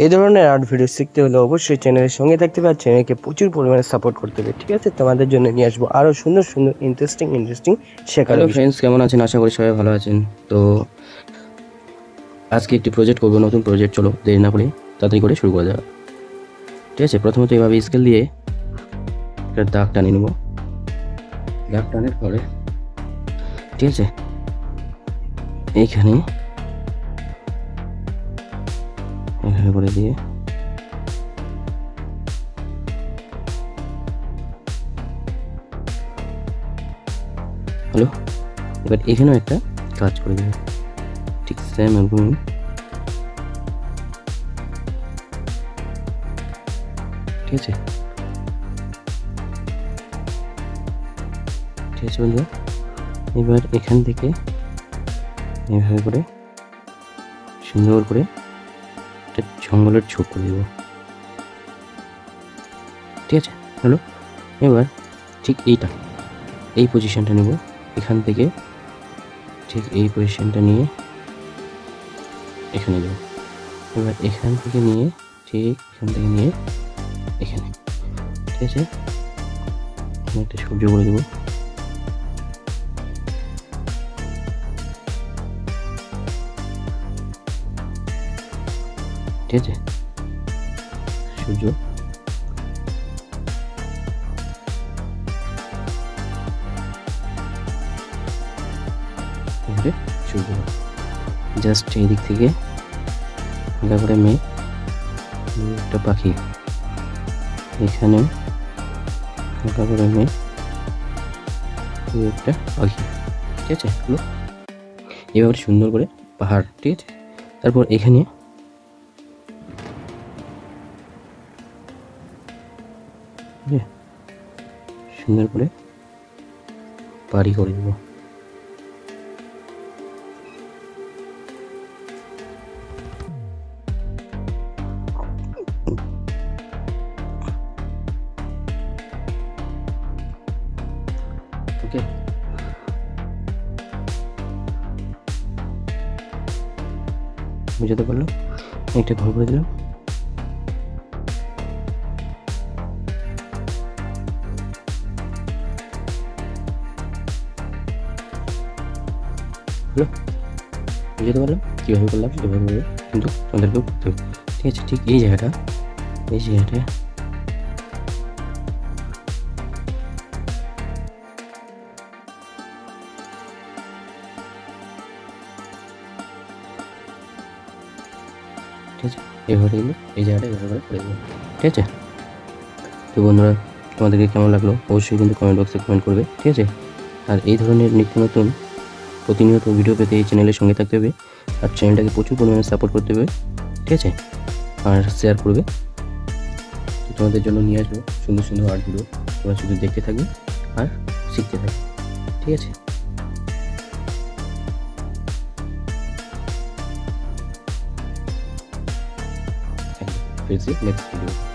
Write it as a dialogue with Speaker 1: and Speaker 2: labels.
Speaker 1: এই ধরনের art video শিখতে হলে অবশ্যই চ্যানেলের সঙ্গে থাকতে হবে আর চ্যানেলকে প্রচুর পরিমাণে সাপোর্ট করতে হবে, ঠিক আছে? তোমাদের জন্য নিয়ে আসবো আরও সুন্দর সুন্দর ইন্টারেস্টিং শেখার
Speaker 2: হ্যালো
Speaker 1: বিষয়।
Speaker 2: ফ্রেন্ডস, কেমন আছেন? আশা করি সবাই ভালো আছেন। তো আজকে একটি প্রজেক্ট করবো, নতুন প্রজেক্ট। চলো দেরি না করে তাড়াতাড়ি করে শুরু করা যাক। ঠিক আছে, প্রথমত এভাবে স্কেল দিয়ে একটা দাগ টানিয়ে নেব। দাগ টানের পরে ঠিক আছে, এইখানে এভাবে করে দিয়ে হলো। এবার এখানেও একটা কাজ করে দেবে, ঠিক সেম এবং ঠিক আছে। ঠিক আছে বন্ধুরা, এবার এখান থেকে এভাবে করে সুন্দর করে একটা জঙ্গলের ছোপ করে দেবো। ঠিক আছে হলো। এবার ঠিক এই পজিশনটা নেব, এখান থেকে ঠিক এই পজিশনটা নিয়ে এখানে দেবো। এবার এখান থেকে নিয়ে ঠিক এখান থেকে নিয়ে এখানে, ঠিক আছে, এখানে একটা সূর্য করে দেবো। ঠিক আছে, সূর্য। এবারে সূর্য জাস্ট এই দিক থেকে হালকা করে মেঘ, একটা পাখি, এখানে হালকা করে মেঘ, একটা পাখি। ঠিক আছে হলো। এবার সুন্দর করে পাহাড়। ঠিক আছে, তারপর এখানে সুন্দর করে বাড়ি করে দেবো। ওকে, বুঝতে পারলো? একটা ঘর করে দিলাম। হলো, বুঝতে পারলাম কীভাবে করলাম, কীভাবে করবো, কিন্তু তোমাদেরকেও করতে হবে। ঠিক আছে, ঠিক এই জায়গাটা ঠিক আছে, এভাবে গেলে এই জায়গাটা এভাবে করে করে দেবো। ঠিক আছে, তো বন্ধুরা তোমাদেরকে কেমন লাগলো অবশ্যই কিন্তু কমেন্ট বক্সে কমেন্ট করবে। ঠিক আছে, আর এই ধরনের নিত্য নতুন প্রতিনিয়ত ভিডিও পেতে এই চ্যানেলের সঙ্গে থাকতে হবে আর চ্যানেলটাকে প্রচুর পরিমাণে সাপোর্ট করতে হবে। ঠিক আছে, আর শেয়ার করবে। তোমাদের জন্য নিয়ে আসবো সুন্দর সুন্দর আর্ট ভিডিও, তোমরা শুধু দেখতে থাকবে আর শিখতে থাকবে। ঠিক আছে, ফিরছি নেক্সট ভিডিও।